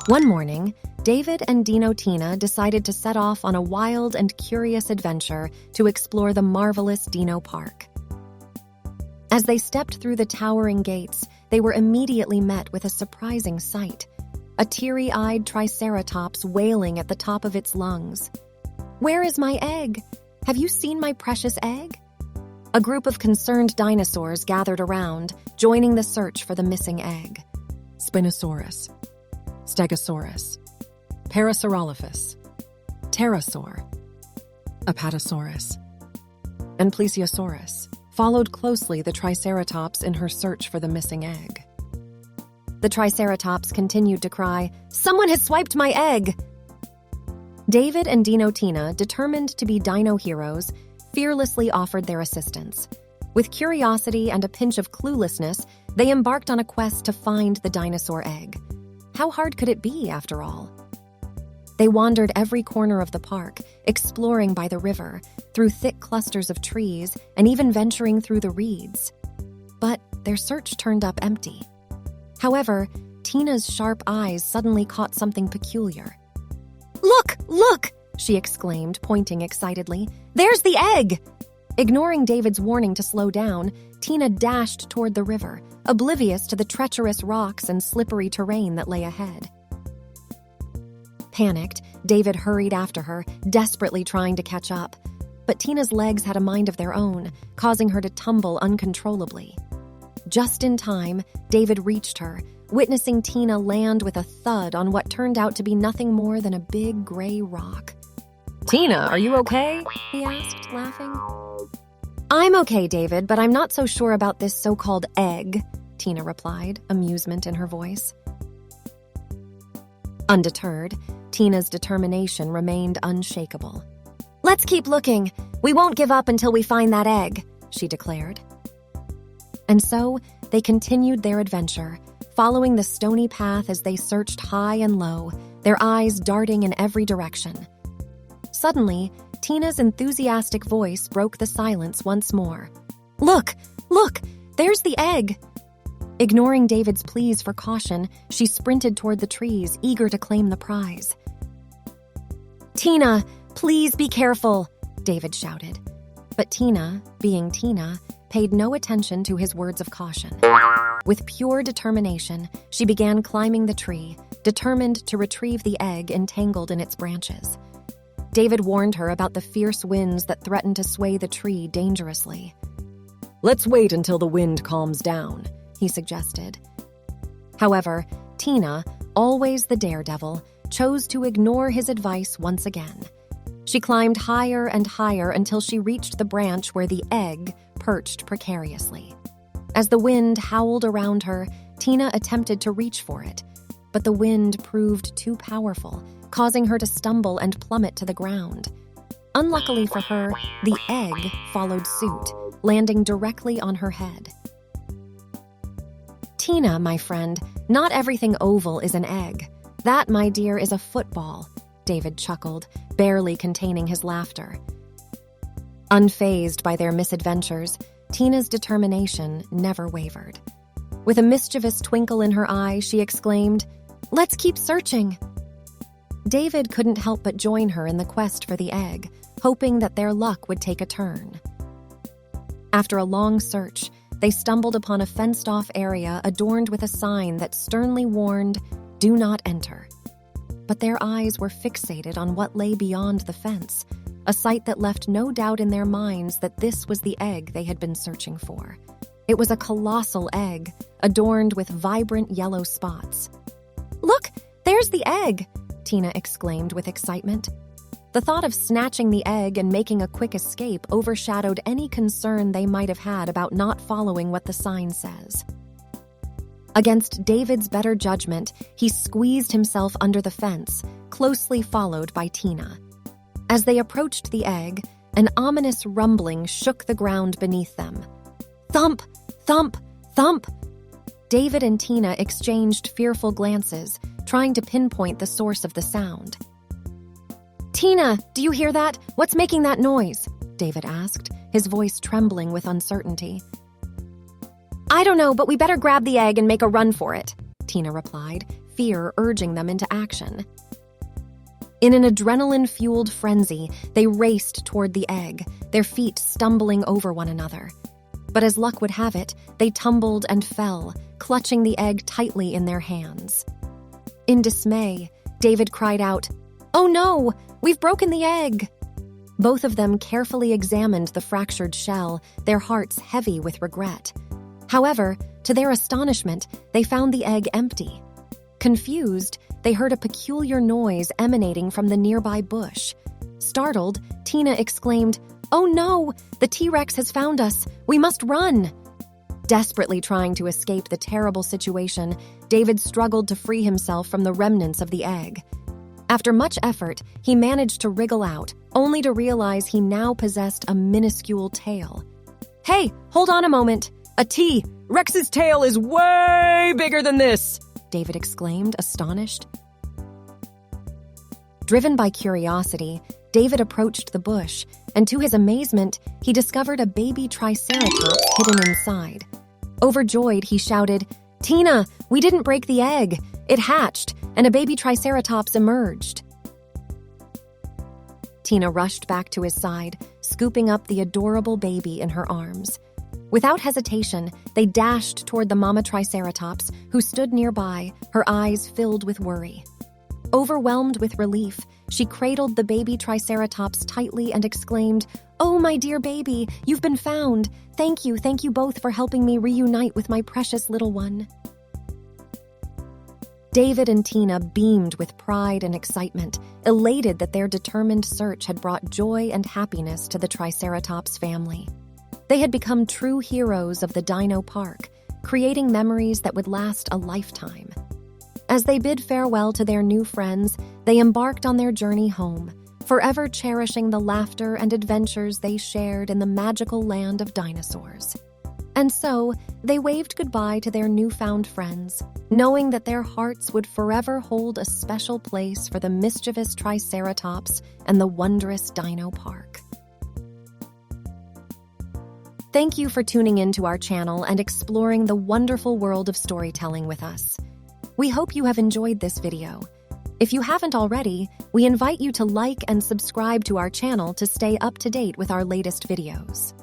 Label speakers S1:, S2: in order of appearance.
S1: One morning, David and Dino Tina decided to set off on a wild and curious adventure to explore the marvelous Dino Park. As they stepped through the towering gates, they were immediately met with a surprising sight: a teary-eyed Triceratops wailing at the top of its lungs. "Where is my egg? Have you seen my precious egg?" A group of concerned dinosaurs gathered around, joining the search for the missing egg. Spinosaurus, Stegosaurus, Parasaurolophus, Pterosaur, Apatosaurus, and Plesiosaurus followed closely the Triceratops in her search for the missing egg. The Triceratops continued to cry, "Someone has swiped my egg!" David and Dino Tina, determined to be dino heroes, fearlessly offered their assistance. With curiosity and a pinch of cluelessness, they embarked on a quest to find the dinosaur egg. How hard could it be, after all? They wandered every corner of the park, exploring by the river, through thick clusters of trees, and even venturing through the reeds. But their search turned up empty. However, Tina's sharp eyes suddenly caught something peculiar. "Look! Look!" she exclaimed, pointing excitedly. "There's the egg!" Ignoring David's warning to slow down, Tina dashed toward the river, oblivious to the treacherous rocks and slippery terrain that lay ahead. Panicked, David hurried after her, desperately trying to catch up. But Tina's legs had a mind of their own, causing her to tumble uncontrollably. Just in time, David reached her, witnessing Tina land with a thud on what turned out to be nothing more than a big gray rock. "Tina, are you okay?" he asked, laughing. "I'm okay, David, but I'm not so sure about this so-called egg," Tina replied, amusement in her voice. Undeterred, Tina's determination remained unshakable. "Let's keep looking. We won't give up until we find that egg," she declared. And so, they continued their adventure, following the stony path as they searched high and low, their eyes darting in every direction. Suddenly, Tina's enthusiastic voice broke the silence once more. "Look! Look! There's the egg!" Ignoring David's pleas for caution, she sprinted toward the trees, eager to claim the prize. "Tina, please be careful!" David shouted. But Tina, being Tina, paid no attention to his words of caution. With pure determination, she began climbing the tree, determined to retrieve the egg entangled in its branches. David warned her about the fierce winds that threatened to sway the tree dangerously. "Let's wait until the wind calms down," he suggested. However, Tina, always the daredevil, chose to ignore his advice once again. She climbed higher and higher until she reached the branch where the egg perched precariously. As the wind howled around her, Tina attempted to reach for it, but the wind proved too powerful, causing her to stumble and plummet to the ground. Unluckily for her, the egg followed suit, landing directly on her head. "Tina, my friend, not everything oval is an egg. That, my dear, is a football," David chuckled, barely containing his laughter. Unfazed by their misadventures, Tina's determination never wavered. With a mischievous twinkle in her eye, she exclaimed, "Let's keep searching!" David couldn't help but join her in the quest for the egg, hoping that their luck would take a turn. After a long search, they stumbled upon a fenced-off area adorned with a sign that sternly warned, "Do not enter." But their eyes were fixated on what lay beyond the fence, a sight that left no doubt in their minds that this was the egg they had been searching for. It was a colossal egg, adorned with vibrant yellow spots. "Look, there's the egg!" Tina exclaimed with excitement. The thought of snatching the egg and making a quick escape overshadowed any concern they might have had about not following what the sign says. Against David's better judgment, he squeezed himself under the fence, closely followed by Tina. As they approached the egg, an ominous rumbling shook the ground beneath them. Thump! Thump! Thump! David and Tina exchanged fearful glances, trying to pinpoint the source of the sound. "Tina, do you hear that? What's making that noise?" David asked, his voice trembling with uncertainty. "I don't know, but we better grab the egg and make a run for it," Tina replied, fear urging them into action. In an adrenaline-fueled frenzy, they raced toward the egg, their feet stumbling over one another. But as luck would have it, they tumbled and fell, clutching the egg tightly in their hands. In dismay, David cried out, "Oh no! We've broken the egg!" Both of them carefully examined the fractured shell, their hearts heavy with regret. However, to their astonishment, they found the egg empty. Confused, they heard a peculiar noise emanating from the nearby bush. Startled, Tina exclaimed, "Oh no! The T-Rex has found us! We must run!" Desperately trying to escape the terrible situation, David struggled to free himself from the remnants of the egg. After much effort, he managed to wriggle out, only to realize he now possessed a minuscule tail. "Hey, hold on a moment! A T! Rex's tail is way bigger than this!" David exclaimed, astonished. Driven by curiosity, David approached the bush, and to his amazement, he discovered a baby Triceratops hidden inside. Overjoyed, he shouted, "Tina, we didn't break the egg! It hatched, and a baby Triceratops emerged." Tina rushed back to his side, scooping up the adorable baby in her arms. Without hesitation, they dashed toward the mama Triceratops, who stood nearby, her eyes filled with worry. Overwhelmed with relief, she cradled the baby Triceratops tightly and exclaimed, "Oh, my dear baby, you've been found! Thank you both for helping me reunite with my precious little one." David and Tina beamed with pride and excitement, elated that their determined search had brought joy and happiness to the Triceratops family. They had become true heroes of the Dino Park, creating memories that would last a lifetime. As they bid farewell to their new friends, they embarked on their journey home, forever cherishing the laughter and adventures they shared in the magical land of dinosaurs. And so, they waved goodbye to their newfound friends, knowing that their hearts would forever hold a special place for the mischievous Triceratops and the wondrous Dino Park. Thank you for tuning in to our channel and exploring the wonderful world of storytelling with us. We hope you have enjoyed this video. If you haven't already, we invite you to like and subscribe to our channel to stay up to date with our latest videos.